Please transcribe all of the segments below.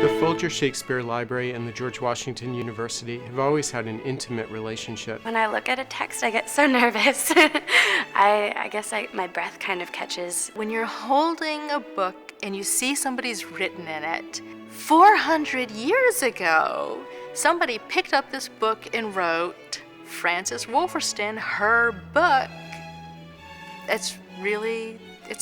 The Folger Shakespeare Library and the George Washington University have always had an intimate relationship. When I look at a text, I get so nervous. I guess my breath kind of catches. When you're holding a book and you see somebody's written in it, 400 years ago, somebody picked up this book and wrote Frances Wolferston, her book. It's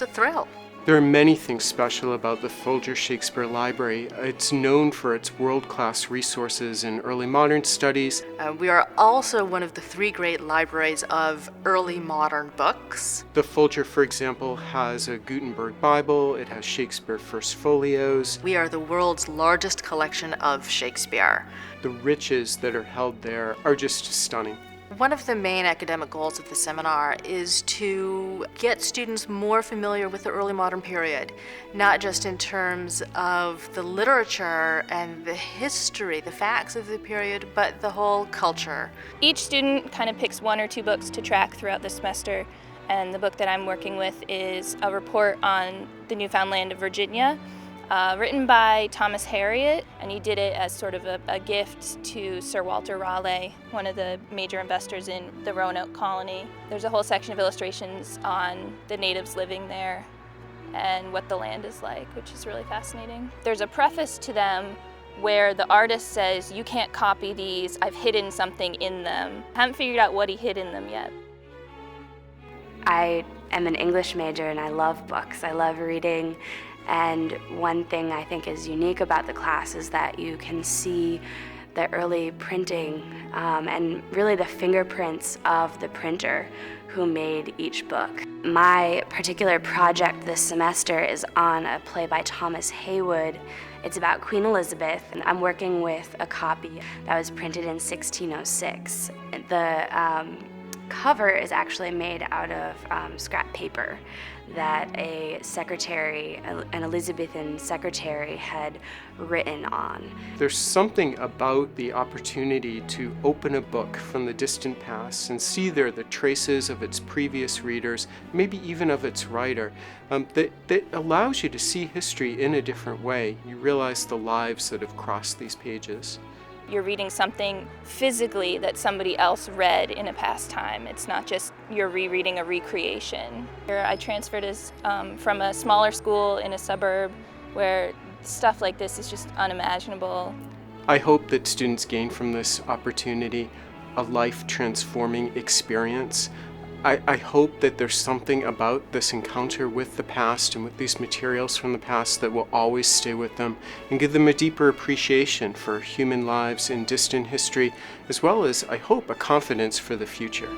a thrill. There are many things special about the Folger Shakespeare Library. It's known for its world-class resources in early modern studies. We are also one of the 3 great libraries of early modern books. The Folger, for example, has a Gutenberg Bible. It has Shakespeare First Folios. We are the world's largest collection of Shakespeare. The riches that are held there are just stunning. One of the main academic goals of the seminar is to get students more familiar with the early modern period, not just in terms of the literature and the history, the facts of the period, but the whole culture. Each student kind of picks 1 or 2 books to track throughout the semester, and the book that I'm working with is a report on the Newfoundland of Virginia, written by Thomas Harriot, and he did it as sort of a gift to Sir Walter Raleigh, one of the major investors in the Roanoke colony. There's a whole section of illustrations on the natives living there and what the land is like, which is really fascinating. There's a preface to them where the artist says, "You can't copy these, I've hidden something in them." I haven't figured out what he hid in them yet. I am an English major and I love books. I love reading. And one thing I think is unique about the class is that you can see the early printing and really the fingerprints of the printer who made each book. My particular project this semester is on a play by Thomas Heywood. It's about Queen Elizabeth, and I'm working with a copy that was printed in 1606. The cover is actually made out of scrap paper that an Elizabethan secretary had written on. There's something about the opportunity to open a book from the distant past and see there the traces of its previous readers, maybe even of its writer, that allows you to see history in a different way. You realize the lives that have crossed these pages. You're reading something physically that somebody else read in a past time. It's not just you're rereading a recreation. I transferred from a smaller school in a suburb where stuff like this is just unimaginable. I hope that students gain from this opportunity a life-transforming experience. I hope that there's something about this encounter with the past and with these materials from the past that will always stay with them and give them a deeper appreciation for human lives in distant history, as well as, I hope, a confidence for the future.